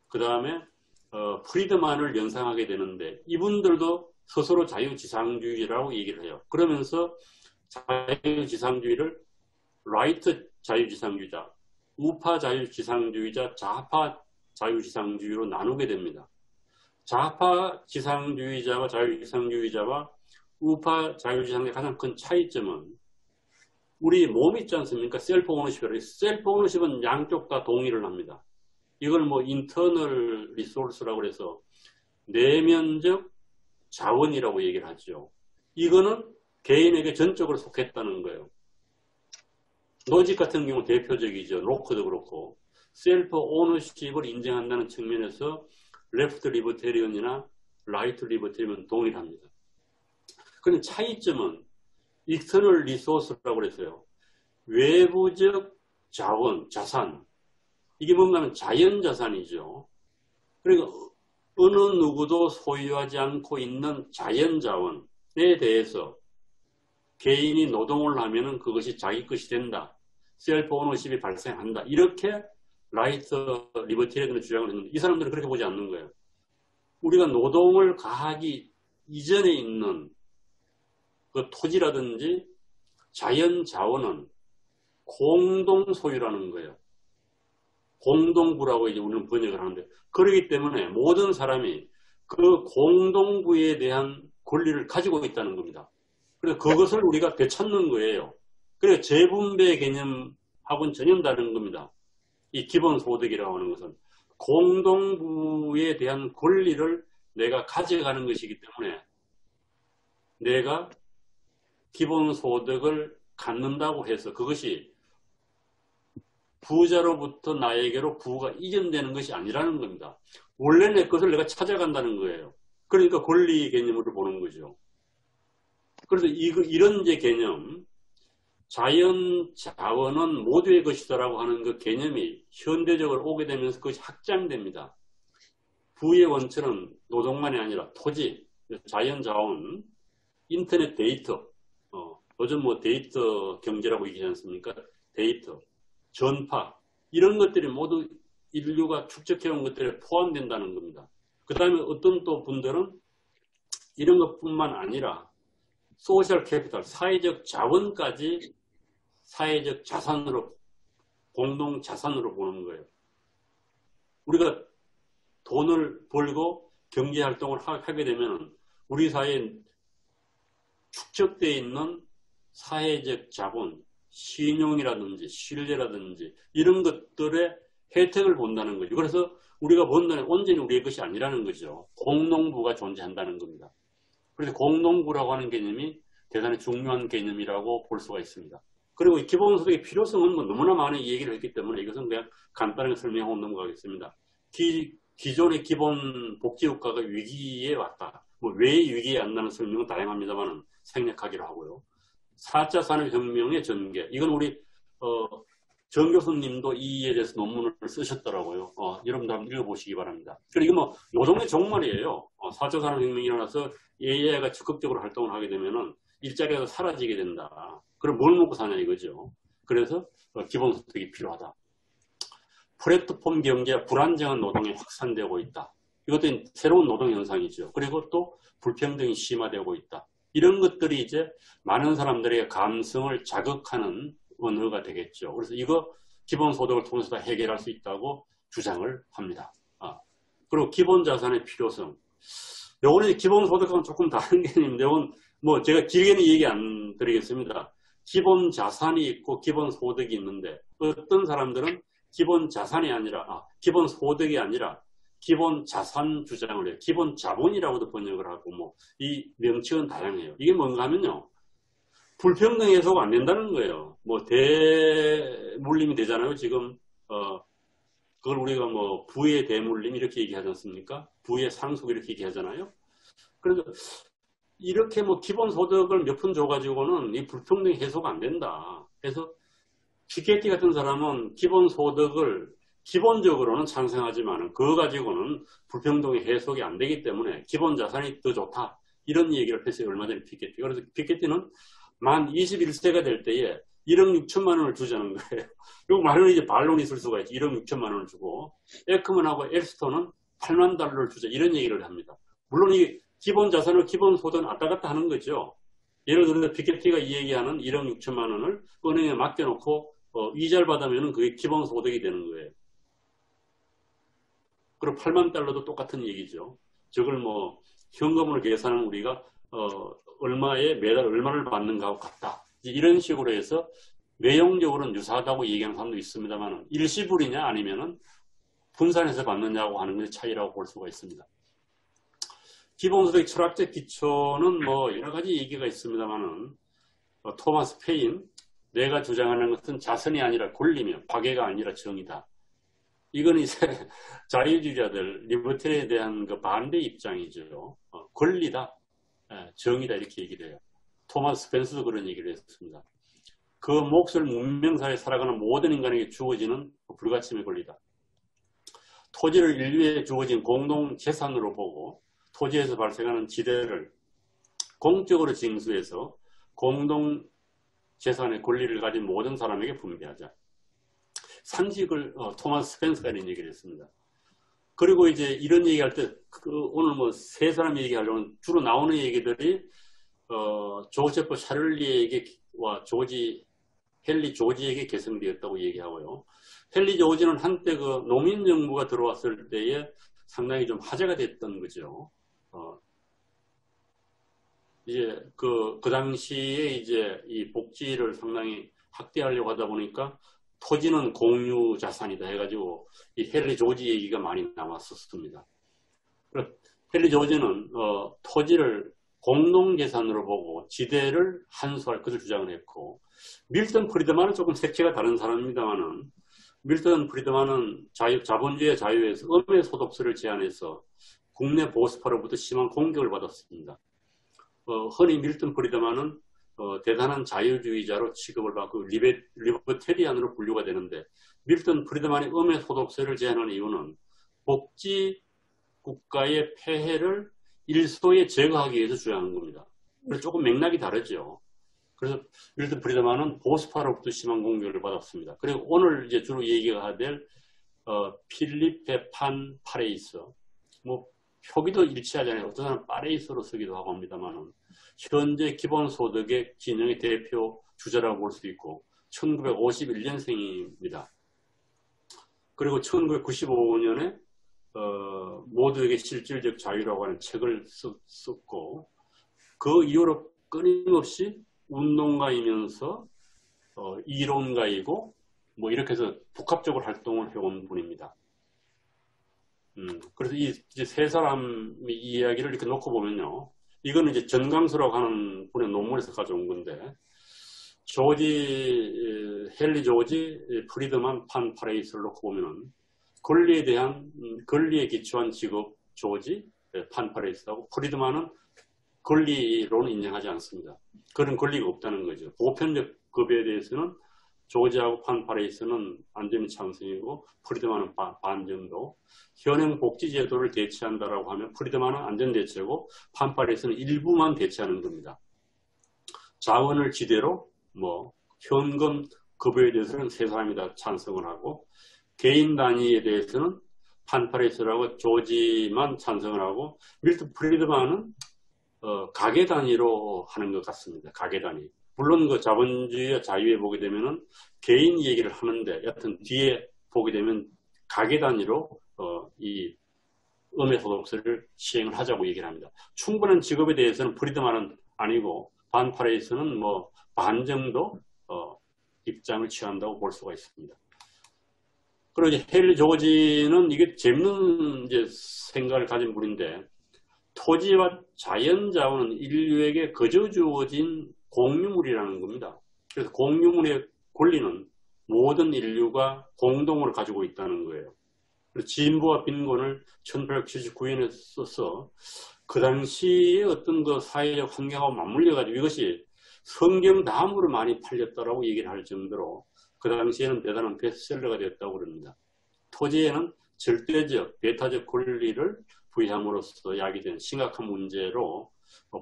그 다음에 프리드만을 연상하게 되는데 이분들도 스스로 자유지상주의라고 얘기를 해요. 그러면서 자유지상주의를 라이트 자유지상주의자, 우파 자유지상주의자, 좌파 자유지상주의로 나누게 됩니다. 좌파 지상주의자와 자유지상주의자와 우파 자유지상주의의 가장 큰 차이점은 우리 몸 있지 않습니까? 셀프 오너십이라고. 셀프 오너십은 양쪽 다 동의를 합니다. 이걸 뭐 인터널 리소스라고 해서 내면적 자원이라고 얘기를 하죠. 이거는 개인에게 전적으로 속했다는 거예요. 노직 같은 경우 대표적이죠. 로커도 그렇고. 셀프 오너십을 인정한다는 측면에서 레프트 리버테리언이나 라이트 리버테리언은 동일합니다. 그런데 차이점은 익스터널 리소스라고 해서요. 외부적 자원, 자산. 이게 뭔가 하면 자연자산이죠. 그러니까 어느 누구도 소유하지 않고 있는 자연자원에 대해서 개인이 노동을 하면은 그것이 자기 것이 된다. 셀프 오너십이 발생한다. 이렇게 라이트 리버테리언을 주장을 했는데 이 사람들은 그렇게 보지 않는 거예요. 우리가 노동을 가하기 이전에 있는 그 토지라든지 자연 자원은 공동 소유라는 거예요. 공동부라고 이제 우리는 번역을 하는데 그렇기 때문에 모든 사람이 그 공동부에 대한 권리를 가지고 있다는 겁니다. 그래서 그것을 우리가 되찾는 거예요. 그래서 재분배 개념하고는 전혀 다른 겁니다. 이 기본소득이라고 하는 것은 공동부에 대한 권리를 내가 가져가는 것이기 때문에 내가 기본소득을 갖는다고 해서 그것이 부자로부터 나에게로 부가 이전되는 것이 아니라는 겁니다. 원래 내 것을 내가 찾아간다는 거예요. 그러니까 권리 개념으로 보는 거죠. 그래서 이런 이제 개념, 자연 자원은 모두의 것이다라고 하는 그 개념이 현대적으로 오게 되면서 그것이 확장됩니다. 부의 원천은 노동만이 아니라 토지, 자연 자원, 인터넷 데이터, 요즘 뭐 데이터 경제라고 얘기하지 않습니까? 데이터, 전파, 이런 것들이 모두 인류가 축적해온 것들에 포함된다는 겁니다. 그 다음에 어떤 또 분들은 이런 것뿐만 아니라 소셜 캐피탈, 사회적 자원까지 사회적 자산으로, 공동 자산으로 보는 거예요. 우리가 돈을 벌고 경제활동을 하게 되면 우리 사회에 축적되어 있는 사회적 자본, 신용이라든지 신뢰라든지 이런 것들의 혜택을 본다는 거죠. 그래서 우리가 번 돈은 온전히 우리의 것이 아니라는 거죠. 공농부가 존재한다는 겁니다. 그래서 공농부라고 하는 개념이 대단히 중요한 개념이라고 볼 수가 있습니다. 그리고 기본소득의 필요성은 뭐 너무나 많은 얘기를 했기 때문에 이것은 그냥 간단하게 설명하고 넘어가겠습니다. 기존의 기본 복지국가가 위기에 왔다. 뭐 왜 위기에 왔다는 설명은 다양합니다만 생략하기로 하고요. 4차 산업혁명의 전개. 이건 우리 정 교수님도 이에 대해서 논문을 쓰셨더라고요. 여러분도 한번 읽어보시기 바랍니다. 그리고 이게 뭐 노동의 종말이에요. 4차 산업혁명이 일어나서 AI가 적극적으로 활동을 하게 되면은 일자리가 사라지게 된다. 그럼 뭘 먹고 사냐 이거죠. 그래서 기본소득이 필요하다. 플랫폼 경제와 불안정한 노동이 확산되고 있다. 이것도 새로운 노동 현상이죠. 그리고 또 불평등이 심화되고 있다. 이런 것들이 이제 많은 사람들의 감성을 자극하는 언어가 되겠죠. 그래서 이거 기본소득을 통해서 다 해결할 수 있다고 주장을 합니다. 그리고 기본자산의 필요성. 요거는 기본소득과는 조금 다른 개념인데, 이건 뭐 제가 길게는 얘기 안 드리겠습니다. 기본자산이 있고 기본소득이 있는데, 어떤 사람들은 기본자산이 아니라, 기본소득이 아니라 기본자산 주장을 해요. 기본자본이라고도 번역을 하고, 뭐, 이 명칭은 다양해요. 이게 뭔가 하면요. 불평등 해소가 안 된다는 거예요. 뭐, 대물림이 되잖아요. 지금, 그걸 우리가 뭐, 부의 대물림 이렇게 얘기하지 않습니까? 부의 상속 이렇게 얘기하잖아요. 그래서, 이렇게 뭐, 기본소득을 몇 푼 줘가지고는 이 불평등이 해소가 안 된다. 그래서, 피케티 같은 사람은 기본소득을 기본적으로는 찬성하지만 그거 가지고는 불평등의 해소가 안 되기 때문에 기본자산이 더 좋다. 이런 얘기를 했어요. 얼마 전에 피케티. 그래서 피케티는 만 21세가 될 때에 1억 6천만 원을 주자는 거예요. 그리고 말은 이제 반론이 있을 수가 있지. 1억 6천만 원을 주고 에크먼하고 엘스톤은 8만 달러를 주자. 이런 얘기를 합니다. 물론 이 기본자산을 기본소득은 왔다 갔다 하는 거죠. 예를 들어서 피케티가 이 얘기하는 1억 6천만 원을 은행에 맡겨놓고 이자를 받으면 그게 기본소득이 되는 거예요. 그리고 8만 달러도 똑같은 얘기죠. 저걸 뭐 현금으로 계산하는 우리가 얼마에 매달 얼마를 받는가하고 같다. 이런 식으로 해서 외형적으로는 유사하다고 얘기하는 사람도 있습니다만 일시불이냐 아니면은 분산해서 받느냐고 하는 것의 차이라고 볼 수가 있습니다. 기본소득의 철학적 기초는 뭐 여러 가지 얘기가 있습니다만은 토마스 페인, 내가 주장하는 것은 자선이 아니라 권리며 박애가 아니라 정의다. 이건 이제 자유주의자들, 리버테리에 대한 그 반대 입장이죠. 권리다, 정의다 이렇게 얘기를 해요. 토마스 스펜서도 그런 얘기를 했습니다. 그 몫을 문명사회에 살아가는 모든 인간에게 주어지는 불가침의 권리다. 토지를 인류에 주어진 공동재산으로 보고 토지에서 발생하는 지대를 공적으로 징수해서 공동재산의 권리를 가진 모든 사람에게 분배하자. 상식을 토마스 스펜서가 이런 얘기를 했습니다. 그리고 이제 이런 얘기할 때 오늘 뭐 세 사람 얘기하려면 주로 나오는 얘기들이 조세프 샤를리에게와 헨리 조지에게 개성되었다고 얘기하고요. 헨리 조지는 한때 그 농민 정부가 들어왔을 때에 상당히 좀 화제가 됐던 거죠. 이제 그 당시에 이제 이 복지를 상당히 확대하려고 하다 보니까 토지는 공유 자산이다 해가지고 이 헨리 조지 얘기가 많이 나왔었습니다. 헨리 조지는 토지를 공동재산으로 보고 지대를 한수할 것을 주장을 했고, 밀턴 프리드만은 조금 색채가 다른 사람입니다만은, 밀턴 프리드만은 자본주의 자유에서 음의 소득세를 제한해서 국내 보수파로부터 심한 공격을 받았습니다. 흔히 밀턴 프리드만은 대단한 자유주의자로 취급을 받고 리버테리안으로 분류가 되는데, 밀턴 프리드만이 음의 소득세를 제한하는 이유는 복지 국가의 폐해를 일소에 제거하기 위해서 주장한 겁니다. 그래서 조금 맥락이 다르죠. 그래서 밀턴 프리드만은 보수파로부터 심한 공격을 받았습니다. 그리고 오늘 이제 주로 얘기가 될 필리페 판 파레이스, 뭐 표기도 일치하잖아요. 어떤 사람은 파레이스로 쓰기도 하고 합니다만은 현재 기본소득의 진영의 대표 주자라고 볼 수 있고 1951년생입니다. 그리고 1995년에 모두에게 실질적 자유라고 하는 책을 썼고, 그 이후로 끊임없이 운동가이면서 이론가이고 뭐 이렇게 해서 복합적으로 활동을 해온 분입니다. 그래서 이 세 사람의 이야기를 이렇게 놓고 보면요, 이거는 이제 전강수라고 하는 분의 논문에서 가져온 건데, 헨리 조지, 프리드만, 판 파레이스를 놓고 보면은 권리에 기초한 직업 조지, 판 파레이스하고, 프리드만은 권리로는 인정하지 않습니다. 그런 권리가 없다는 거죠. 보편적 급여에 대해서는 조지하고 판 파레이스는 안전이 찬성이고, 프리드만은 반정도. 현행 복지제도를 대체한다라고 하면 프리드만은 안전대체고 판 파레이스는 일부만 대체하는 겁니다. 자원을 지대로 현금 급여에 대해서는 세 사람이 다 찬성을 하고, 개인 단위에 대해서는 판 파레이스라고 조지만 찬성을 하고, 밀턴 프리드만은 가계 단위로 하는 것 같습니다. 가계 단위. 물론 그 자본주의와 자유에 보게 되면은 개인 얘기를 하는데, 여튼 뒤에 보게 되면 가계 단위로 이 음의 소득세를 시행을 하자고 얘기를 합니다. 충분한 직업에 대해서는 프리드만은 아니고 판 파레이스는 반 정도 입장을 취한다고 볼 수가 있습니다. 그리고 이제 헨리 조지는 이게 재밌는 이제 생각을 가진 분인데, 토지와 자연자원은 인류에게 거저 주어진 공유물이라는 겁니다. 그래서 공유물의 권리는 모든 인류가 공동으로 가지고 있다는 거예요. 그래서 진보와 빈곤을 1879년에 써서 그 당시에 어떤 그 사회적 환경하고 맞물려가지고 이것이 성경 다음으로 많이 팔렸다라고 얘기를 할 정도로 그 당시에는 대단한 베스트셀러가 됐다고 그럽니다. 토지에는 절대적, 배타적 권리를 부여함으로써 야기된 심각한 문제로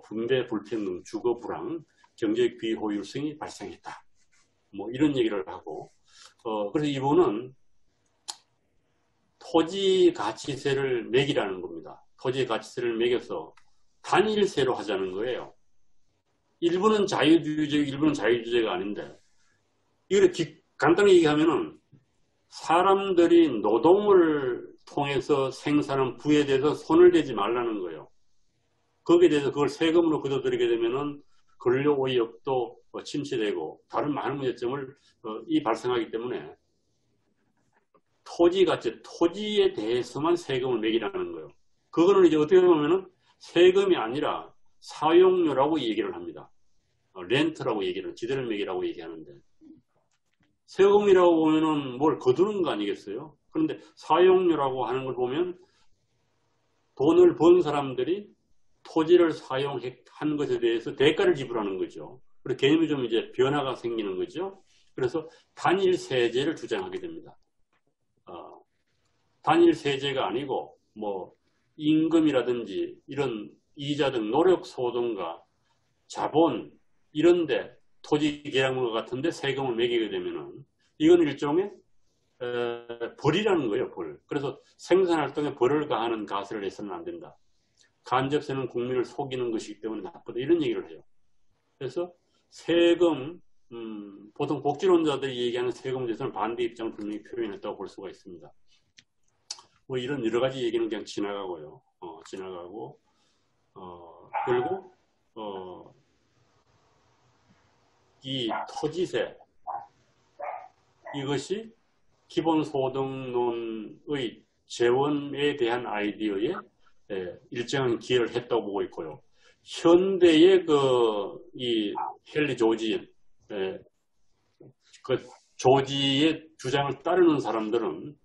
분배 불평등, 주거 불황, 경제적 비효율성이 발생했다. 이런 얘기를 하고, 그래서 이분은 토지 가치세를 매기라는 겁니다. 토지 가치세를 매겨서 단일세로 하자는 거예요. 일부는 자유주의적, 일부는 자유주의가 아닌데, 이걸 간단히 얘기하면은 사람들이 노동을 통해서 생산한 부에 대해서 손을 대지 말라는 거예요. 거기에 대해서 그걸 세금으로 걷어들이게 되면은 근로의욕도 침체되고 다른 많은 문제점을 발생하기 때문에 토지에 대해서만 세금을 매기라는 거예요. 그거는 이제 어떻게 보면은 세금이 아니라 사용료라고 얘기를 합니다. 렌트라고 얘기를, 지대를 매기라고 얘기하는데, 세금이라고 보면은 뭘 거두는 거 아니겠어요? 그런데 사용료라고 하는 걸 보면 돈을 번 사람들이 토지를 사용한 것에 대해서 대가를 지불하는 거죠. 그리고 개념이 좀 이제 변화가 생기는 거죠. 그래서 단일세제를 주장하게 됩니다. 단일세제가 아니고 임금이라든지 이런 이자 등 노력소득과 자본 이런데 토지 계약물과 같은데 세금을 매기게 되면은 이건 일종의 벌이라는 거예요. 벌. 그래서 생산활동에 벌을 가하는 가세를 해서는 안 된다. 간접세는 국민을 속이는 것이기 때문에 나쁘다. 이런 얘기를 해요. 그래서 세금, 보통 복지론자들이 얘기하는 세금 제도는 반대 입장을 분명히 표현했다고 볼 수가 있습니다. 이런 여러 가지 얘기는 그냥 지나가고요. 지나가고, 그리고, 이 토지세, 이것이 기본소득론의 재원에 대한 아이디어의 일정한 기여를 했다고 보고 있고요. 현대의 이 헨리 조지, 그 조지의 주장을 따르는 사람들은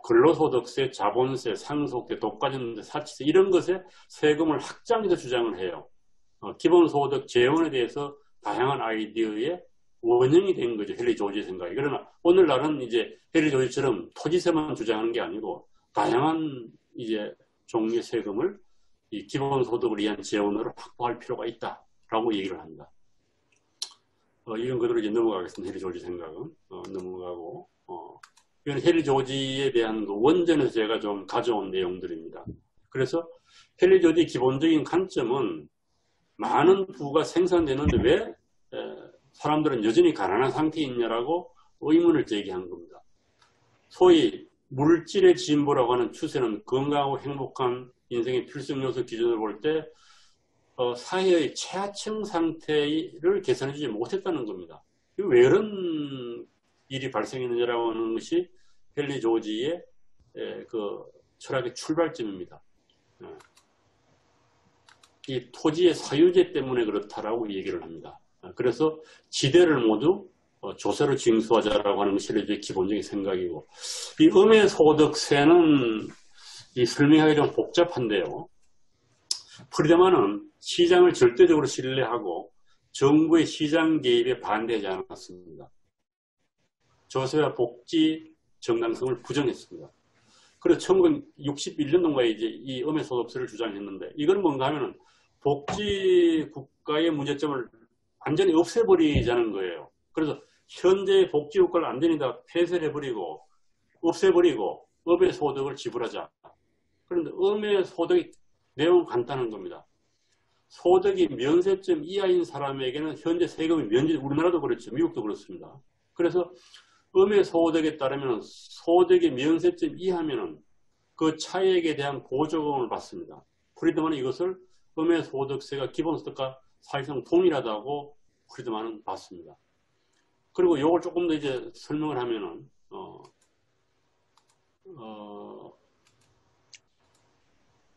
근로소득세, 자본세, 상속세, 독과점세, 사치세 이런 것에 세금을 확장해서 주장을 해요. 기본소득 재원에 대해서 다양한 아이디어의 원형이 된 거죠. 헨리 조지의 생각이. 그러나 오늘날은 이제 헨리 조지처럼 토지세만 주장하는 게 아니고 다양한 이제 종류의 세금을 이 기본소득을 위한 재원으로 확보할 필요가 있다라고 얘기를 합니다. 이건 그대로 이제 넘어가겠습니다. 헨리 조지 생각은 넘어가고 이건 헨리 조지에 대한 그 원전에서 제가 좀 가져온 내용들입니다. 그래서 헨리 조지의 기본적인 관점은 많은 부가 생산되는데 왜 사람들은 여전히 가난한 상태에 있냐라고 의문을 제기한 겁니다. 소위 물질의 진보라고 하는 추세는 건강하고 행복한 인생의 필수 요소 기준으로 볼 때 사회의 최하층 상태를 개선해주지 못했다는 겁니다. 왜 이런 일이 발생했느냐라고 하는 것이 헨리 조지의 그 철학의 출발점입니다. 이 토지의 사유제 때문에 그렇다라고 얘기를 합니다. 그래서 지대를 모두 조세로 징수하자라고 하는 것이 헨리 조지의 기본적인 생각이고, 이 음해소득세는 이 설명하기 좀 복잡한데요. 프리드만은 시장을 절대적으로 신뢰하고 정부의 시장 개입에 반대하지 않았습니다. 조세와 복지 정당성을 부정했습니다. 그래서 1961년도인가에 이제 이 음해소득세를 주장했는데, 이건 뭔가 하면은 복지 국가의 문제점을 완전히 없애버리자는 거예요. 그래서 현재의 복지 국가를 완전히 다 폐쇄를 해버리고 없애버리고 음해소득을 지불하자. 그런데 음해소득의 내용은 간단한 겁니다. 소득이 면세점 이하인 사람에게는 현재 세금이 면제, 우리나라도 그렇죠. 미국도 그렇습니다. 그래서 음해소득에 따르면 소득이 면세점 이하면은 그 차액에 대한 보조금을 받습니다. 프리드만은 이것을 음해소득세가 기본소득과 사실상 동일하다고 프리드만은 봤습니다. 그리고 이걸 조금 더 이제 설명을 하면은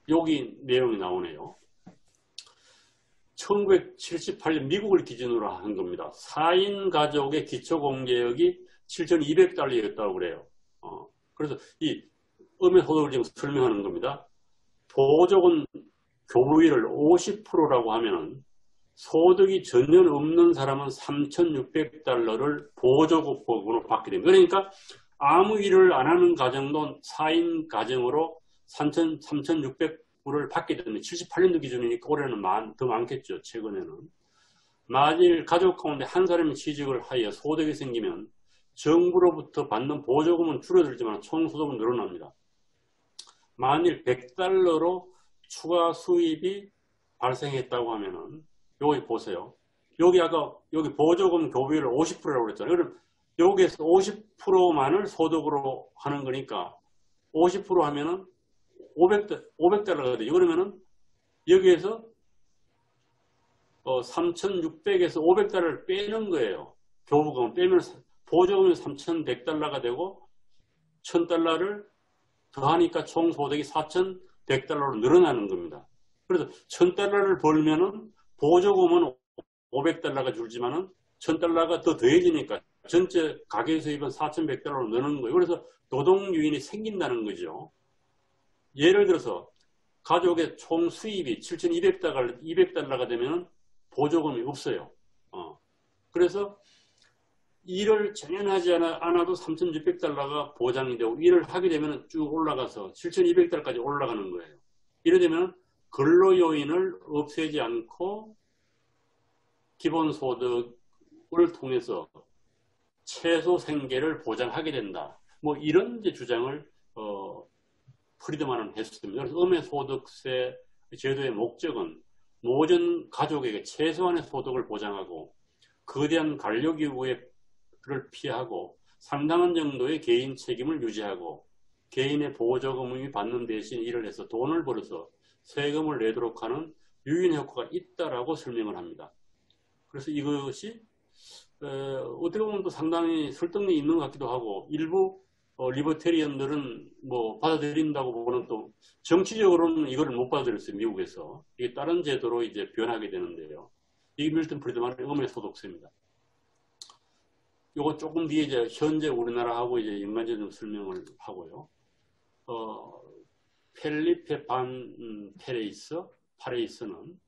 여기 내용이 나오네요. 1978년 미국을 기준으로 한 겁니다. 4인 가족의 기초공제액이 7,200달러였다고 그래요. 그래서 이 음해소득을 지금 설명하는 겁니다. 보조금 교부율을 50%라고 하면은 소득이 전혀 없는 사람은 3,600달러를 보조금으로 받게 됩니다. 그러니까 아무 일을 안 하는 가정도 4인 가정으로 3,600불을 받게 됩니다. 78년도 기준이니까 올해는 더 많겠죠. 최근에는. 만일 가족 가운데 한 사람이 취직을 하여 소득이 생기면 정부로부터 받는 보조금은 줄어들지만 총소득은 늘어납니다. 만일 100달러로 추가 수입이 발생했다고 하면은 여기 보세요. 여기 아까 여기 보조금 교부율을 50%라고 그랬잖아요. 그럼 여기에서 50%만을 소득으로 하는 거니까 50% 하면은 500달러가 돼요. 그러면은 여기에서 3,600에서 500달러를 빼는 거예요. 교부금을 빼면 보조금이 3,100달러가 되고 1,000달러를 더하니까 총 소득이 4,100달러로 늘어나는 겁니다. 그래서 1,000달러를 벌면은 보조금은 500달러가 줄지만은 1,000달러가 더 더해지니까 전체 가계 수입은 4,100달러로 느는 거예요. 그래서 노동 유인이 생긴다는 거죠. 예를 들어서 가족의 총 수입이 7,200달러가 되면 보조금이 없어요. 그래서 일을 전혀 하지 않아도 3,600달러가 보장이 되고 일을 하게 되면 쭉 올라가서 7,200달러까지 올라가는 거예요. 이래 되면 근로요인을 없애지 않고 기본소득을 통해서 최소 생계를 보장하게 된다. 뭐 이런 이제 주장을 프리드만은 했습니다. 그래서 음해소득세 제도의 목적은 모든 가족에게 최소한의 소득을 보장하고 거대한 관료기구를 피하고 상당한 정도의 개인 책임을 유지하고 개인의 보조금을 받는 대신 일을 해서 돈을 벌어서 세금을 내도록 하는 유인 효과가 있다라고 설명을 합니다. 그래서 이것이 어떻게 보면 또 상당히 설득력이 있는 것 같기도 하고 일부 리버테리언들은 뭐 받아들인다고 보는 또 정치적으로는 이거를 못 받아들였어요. 미국에서. 이게 다른 제도로 이제 변하게 되는데요. 이 밀턴 프리드만의 음의 소득세입니다. 요거 조금 뒤에 이제 현재 우리나라하고 이제 연관적으로 설명을 하고요. 펠리페 반 파레이스는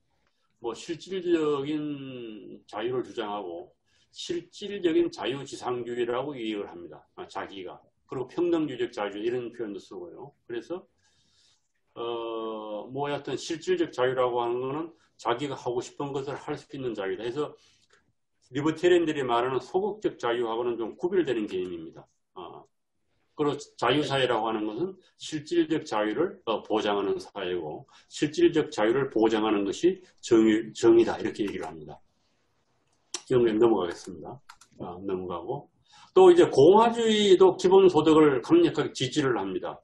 뭐 실질적인 자유를 주장하고 실질적인 자유지상주의라고 얘기를 합니다. 자기가. 그리고 평등주의적 자유주의 이런 표현도 쓰고요. 그래서 뭐 하여튼 실질적 자유라고 하는 거는 자기가 하고 싶은 것을 할 수 있는 자유다. 그래서 리버테리언들이 말하는 소극적 자유하고는 좀 구별되는 개념입니다. 그리고 자유사회라고 하는 것은 실질적 자유를 보장하는 사회고 실질적 자유를 보장하는 것이 정의다. 이렇게 얘기를 합니다. 지금 넘어가겠습니다. 넘어가고 또 이제 공화주의도 기본소득을 강력하게 지지를 합니다.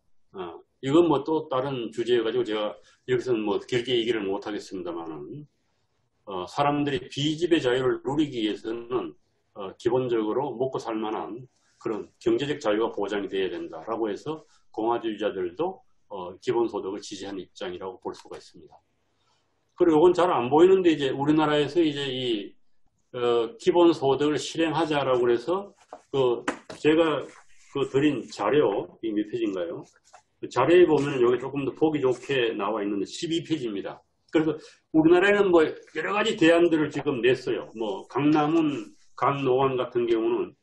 이건 뭐 또 다른 주제여가지고 제가 여기서는 뭐 길게 얘기를 못 하겠습니다만은 사람들이 비집의 자유를 누리기 위해서는 기본적으로 먹고 살 만한 그런 경제적 자유가 보장이 돼야 된다라고 해서 공화주의자들도 기본소득을 지지하는 입장이라고 볼 수가 있습니다. 그리고 이건 잘 안 보이는데 이제 우리나라에서 이제 이 기본소득을 실행하자라고 해서 제가 드린 자료 이 몇 페이지인가요? 그 자료에 보면 여기 조금 더 보기 좋게 나와 있는데 12페이지입니다. 그래서 우리나라에는 뭐 여러 가지 대안들을 지금 냈어요. 뭐 강남은 강노원 같은 경우는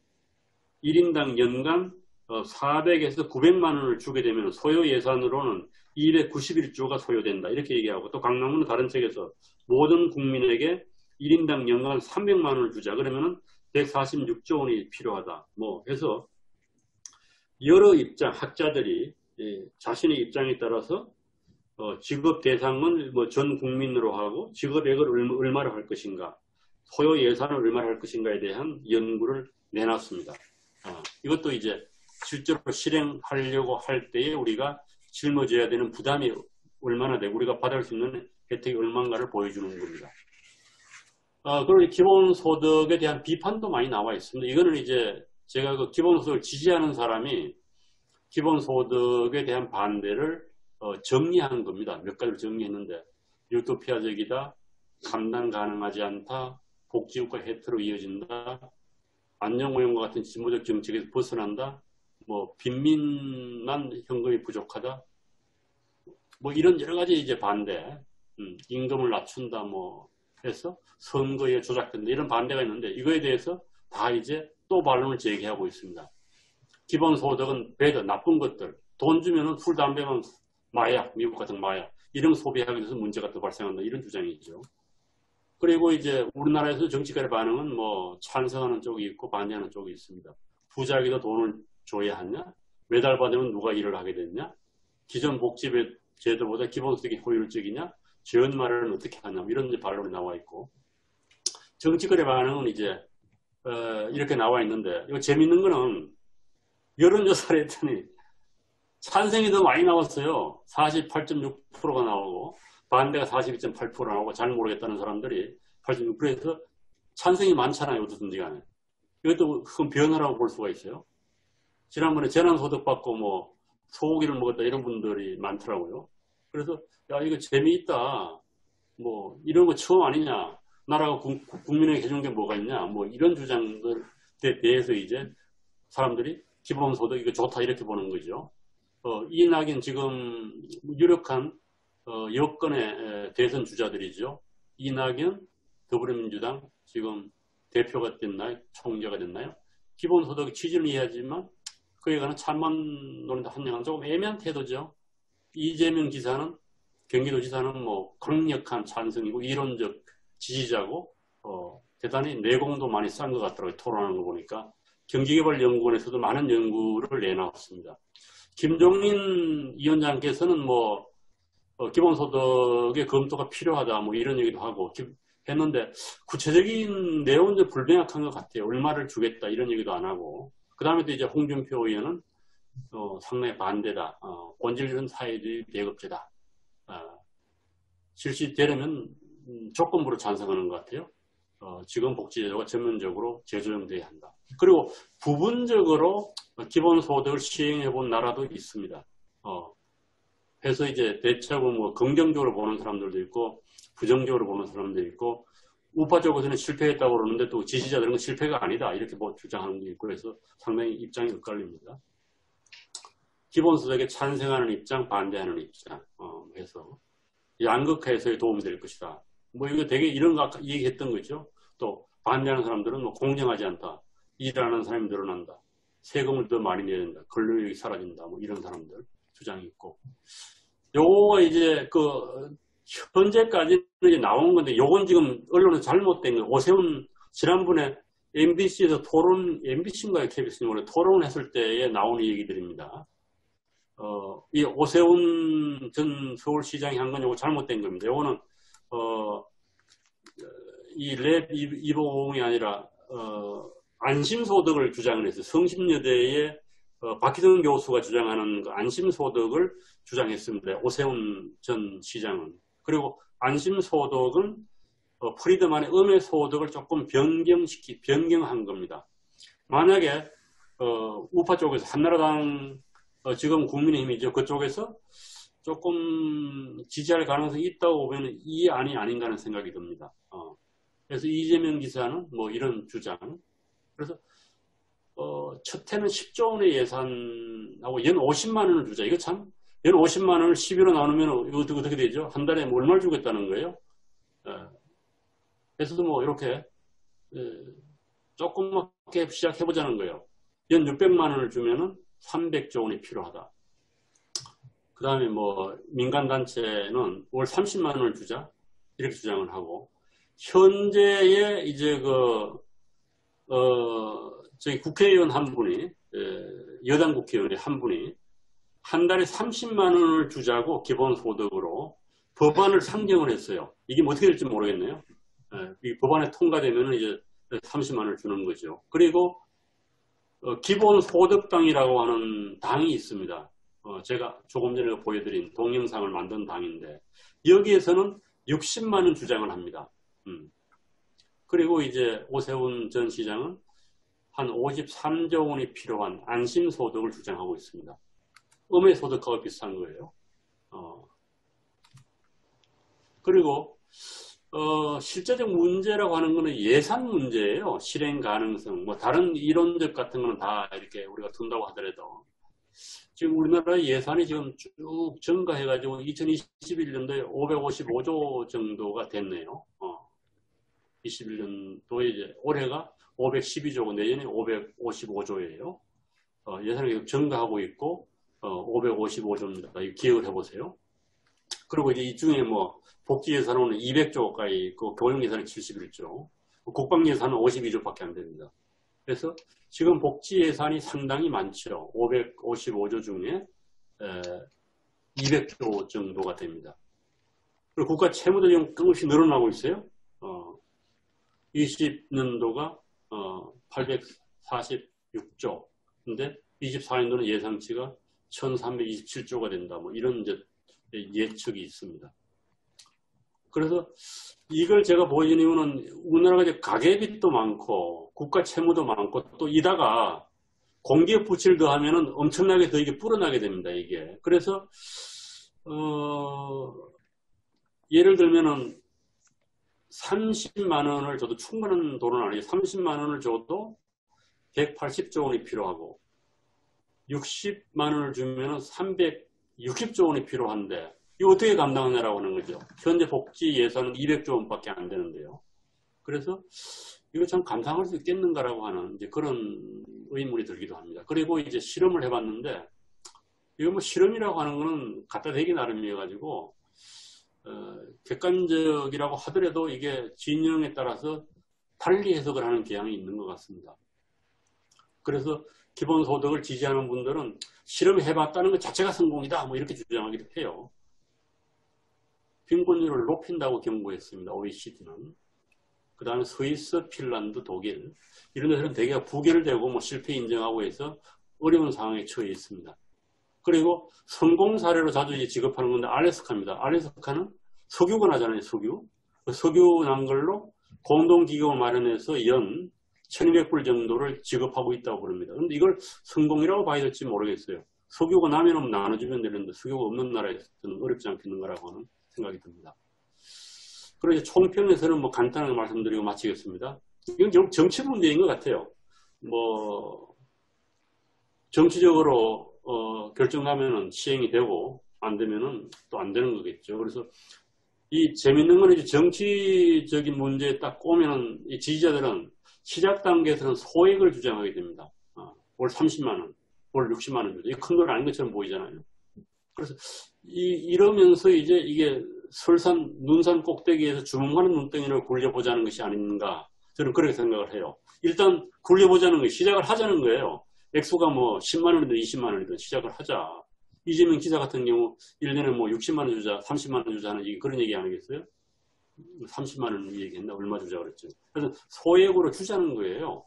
1인당 연간 400에서 900만 원을 주게 되면 소요 예산으로는 291조가 소요된다. 이렇게 얘기하고 또 강남은 다른 책에서 모든 국민에게 1인당 연간 300만 원을 주자. 그러면은 146조 원이 필요하다. 뭐 해서 여러 학자들이 자신의 입장에 따라서 지급 대상은 뭐 전 국민으로 하고 지급액을 얼마로 할 것인가, 소요 예산을 얼마로 할 것인가에 대한 연구를 내놨습니다. 이것도 이제 실제로 실행하려고 할 때에 우리가 짊어져야 되는 부담이 얼마나 되고 우리가 받을 수 있는 혜택이 얼마인가를 보여주는 겁니다. 그리고 기본소득에 대한 비판도 많이 나와 있습니다. 이거는 이제 제가 그 기본소득을 지지하는 사람이 기본소득에 대한 반대를 정리한 겁니다. 몇 가지를 정리했는데 유토피아적이다, 감당 가능하지 않다, 복지국가 혜택으로 이어진다, 안정고용과 같은 진보적 정책에서 벗어난다, 뭐 빈민만 현금이 부족하다, 뭐 이런 여러 가지 이제 반대, 임금을 낮춘다 뭐 해서 선거에 조작된다 이런 반대가 있는데 이거에 대해서 다 이제 또 반론을 제기하고 있습니다. 기본소득은 배드 나쁜 것들, 돈 주면은 술, 담배만 마약, 미국 같은 마약 이런 소비하게 돼서 문제가 더 발생한다 이런 주장이죠. 그리고 이제 우리나라에서 정치권의 반응은 뭐 찬성하는 쪽이 있고 반대하는 쪽이 있습니다. 부자에게도 돈을 줘야 하냐? 매달 받으면 누가 일을 하게 됐냐? 기존 복지 제도보다 기본소득이 효율적이냐? 지원말을 어떻게 하냐? 이런 반론이 나와 있고 정치권의 반응은 이제 이렇게 나와 있는데 이거 재밌는 거는 여론조사를 했더니 찬성이 더 많이 나왔어요. 48.6%가 나오고 반대가 42.8% 나오고 잘 모르겠다는 사람들이 86%. 그래서 찬성이 많잖아요. 어떻든지 간에. 이것도 큰 변화라고 볼 수가 있어요. 지난번에 재난소득 받고 뭐 소고기를 먹었다 이런 분들이 많더라고요. 그래서 야 이거 재미있다. 뭐 이런 거 처음 아니냐. 나라가 국민에게 해준 게 뭐가 있냐. 뭐 이런 주장들에 대해서 이제 사람들이 기본소득 이거 좋다 이렇게 보는 거죠. 이낙연 지금 유력한 여권의 대선 주자들이죠. 이낙연, 더불어민주당 지금 대표가 됐나요? 총재가 됐나요? 기본소득 취지는 이해하지만 그에 관한 찬반 논의도 한양은 조금 애매한 태도죠. 이재명 지사는 경기도지사는 뭐 강력한 찬성이고 이론적 지지자고 대단히 내공도 많이 싼 것 같더라고요. 토론하는 거 보니까. 경기개발연구원에서도 많은 연구를 내놨습니다. 김종인 위원장께서는 뭐 기본소득의 검토가 필요하다 뭐 이런 얘기도 하고 했는데 구체적인 내용은 좀 불명확한 것 같아요. 얼마를 주겠다 이런 얘기도 안 하고 그 다음에 또 이제 홍준표 의원은 상당히 반대다. 본질은 사회주의 배급제다. 실시되려면 조건부로 찬성하는 것 같아요. 지금 복지제도가 전면적으로 재조정돼야 한다. 그리고 부분적으로 기본소득을 시행해 본 나라도 있습니다. 그래서 이제 대체로 뭐 긍정적으로 보는 사람들도 있고 부정적으로 보는 사람도 있고 우파 쪽에서는 실패했다고 그러는데 또 지지자들은 실패가 아니다 이렇게 뭐 주장하는 게 있고 그래서 상당히 입장이 엇갈립니다. 기본소득에 찬성하는 입장, 반대하는 입장 해서 양극화 해소에 도움이 될 것이다. 뭐 이거 되게 이런 거 아까 얘기했던 거죠. 또 반대하는 사람들은 뭐 공정하지 않다. 일하는 사람이 늘어난다. 세금을 더 많이 내야 된다. 근로력이 사라진다. 뭐 이런 사람들 주장이 있고. 요거가 이제 현재까지는 이제 나온 건데 요건 지금 언론에 잘못된 거. 오세훈 지난번에 MBC에서 MBC인가요? KBS인가요? 토론했을 때에 나오는 얘기들입니다. 이 오세훈 전 서울시장이 한 건 요거 잘못된 겁니다. 요거는 이 랩 250이 아니라 안심소득을 주장을 했어요. 성심여대의 박희정 교수가 주장하는 그 안심소득을 주장했습니다. 오세훈 전 시장은. 그리고 안심소득은 프리드만의 음해소득을 조금 변경한 겁니다. 만약에 우파 쪽에서 한나라당 지금 국민의힘이죠. 그쪽에서 조금 지지할 가능성이 있다고 보면 이 안이 아닌가 하는 생각이 듭니다. 그래서 이재명 기사는 뭐 이런 주장. 그래서 첫 해는 10조 원의 예산하고 연 50만 원을 주자. 이거 참 연 50만 원을 11호 나누면 이거 어떻게 되죠? 한 달에 뭐 얼마를 주겠다는 거예요? 그래서 뭐 이렇게 조그맣게 시작해보자는 거예요. 연 600만 원을 주면은 300조 원이 필요하다. 그 다음에 뭐 민간단체는 월 30만 원을 주자. 이렇게 주장을 하고 현재의 이제 저희 국회의원 한 분이 여당 국회의원이 한 분이 한 달에 30만 원을 주자고 기본소득으로 법안을 상정을 했어요. 이게 뭐 어떻게 될지 모르겠네요. 이 법안에 통과되면 이제 30만 원을 주는 거죠. 그리고 기본소득당이라고 하는 당이 있습니다. 제가 조금 전에 보여드린 동영상을 만든 당인데 여기에서는 60만 원 주장을 합니다. 그리고 이제 오세훈 전 시장은 한 53조 원이 필요한 안심소득을 주장하고 있습니다. 음해소득하고 비슷한 거예요. 그리고 실제적 문제라고 하는 것은 예산 문제예요. 실행 가능성, 뭐 다른 이론적 같은 거는 다 이렇게 우리가 둔다고 하더라도 지금 우리나라 예산이 지금 쭉 증가해가지고 2021년도에 555조 정도가 됐네요. 21년도에 이제 올해가 512조고 내년에 555조예요. 예산이 계속 증가하고 있고 555조입니다. 기억을 해보세요. 그리고 이제 이 중에 뭐 복지 예산은 200조 가까이 있고 교육 예산은 71조, 국방 예산은 52조밖에 안 됩니다. 그래서 지금 복지 예산이 상당히 많죠. 555조 중에 200조 정도가 됩니다. 그리고 국가 채무도 지금 끊임없이 늘어나고 있어요. 20년도가 846조. 근데 24년도는 예상치가 1327조가 된다. 뭐 이런 이제 예측이 있습니다. 그래서 이걸 제가 보여준 이유는 우리나라가 이제 가계빚도 많고 국가 채무도 많고 또 이다가 공기업 부채를 더하면은 엄청나게 더 이게 불어나게 됩니다. 이게. 그래서 예를 들면은 30만 원을 줘도 충분한 돈은 아니에요. 30만 원을 줘도 180조 원이 필요하고 60만 원을 주면은 360조 원이 필요한데 이거 어떻게 감당하냐라고 하는 거죠. 현재 복지 예산은 200조 원밖에 안 되는데요. 그래서 이거 참 감당할 수 있겠는가라고 하는 이제 그런 의문이 들기도 합니다. 그리고 이제 실험을 해봤는데 이거 뭐 실험이라고 하는 거는 갖다 대기 나름이어가지고 객관적이라고 하더라도 이게 진영에 따라서 달리 해석을 하는 경향이 있는 것 같습니다. 그래서 기본소득을 지지하는 분들은 실험해봤다는 것 자체가 성공이다 뭐 이렇게 주장하기도 해요. 빈곤율을 높인다고 경고했습니다. OECD는. 그 다음에 스위스, 핀란드, 독일 이런 데서는 대개가 부결되고 뭐 실패 인정하고 해서 어려운 상황에 처해 있습니다. 그리고 성공 사례로 자주 지급하는 건데 알래스카입니다. 알래스카는 석유가 나잖아요. 석유. 그 석유 난 걸로 공동기금을 마련해서 연 1200불 정도를 지급하고 있다고 그럽니다. 그런데 이걸 성공이라고 봐야 될지 모르겠어요. 석유가 나면 나눠주면 되는데 석유가 없는 나라에서는 어렵지 않겠는가라고 하는 생각이 듭니다. 그리고 이제 총평에서는 뭐 간단하게 말씀드리고 마치겠습니다. 이건 결국 정치 문제인 것 같아요. 뭐 정치적으로 결정하면은 시행이 되고 안 되면은 또 안 되는 거겠죠. 그래서 이 재밌는 건 이제 정치적인 문제에 딱 오면은 이 지지자들은 시작 단계에서는 소액을 주장하게 됩니다. 월 30만 원, 월 60만 원 주죠. 이게 큰 돈 아닌 것처럼 보이잖아요. 그래서 이러면서 이제 이게 설산 눈산 꼭대기에서 주먹만한 눈덩이를 굴려보자는 것이 아닌가, 저는 그렇게 생각을 해요. 일단 굴려보자는 거, 시작을 하자는 거예요. 액수가 뭐 10만 원이든 20만 원이든 시작을 하자. 이재명 기자 같은 경우 1년에 뭐 60만 원 주자, 30만 원 주자 하는 그런 얘기 아니겠어요? 30만 원 얘기했나? 얼마 주자 그랬죠. 그래서 소액으로 주자는 거예요.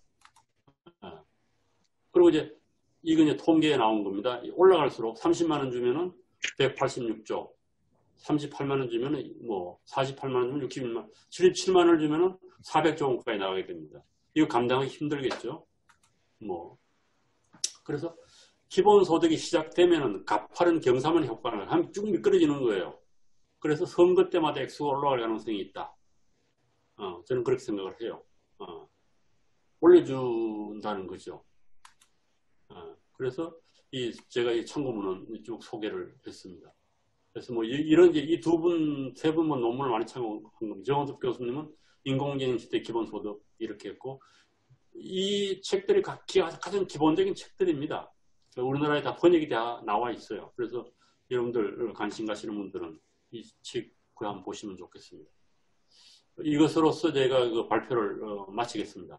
그리고 이제 이건 이제 통계에 나온 겁니다. 올라갈수록 30만 원 주면은 186조, 38만 원 주면은 뭐 48만 원 주면 61만 원, 77만 원 주면은 400조 원까지 나가게 됩니다. 이거 감당하기 힘들겠죠. 뭐 그래서 기본소득이 시작되면은 가파른 경사만 효과가 한 쭉 미끄러지는 거예요. 그래서 선거 때마다 액수가 올라갈 가능성이 있다. 저는 그렇게 생각을 해요. 올려준다는 거죠. 그래서 제가 이 참고문은 쭉 소개를 했습니다. 그래서 뭐 이런 이 두 분, 세 분만 논문을 많이 참고한 겁니다. 정원섭 교수님은 인공지능 시대 기본소득 이렇게 했고, 이 책들이 가장 기본적인 책들입니다. 우리나라에 다 번역이 다 나와 있어요. 그래서 여러분들 관심 가시는 분들은 이 책 한번 보시면 좋겠습니다. 이것으로서 제가 그 발표를 마치겠습니다.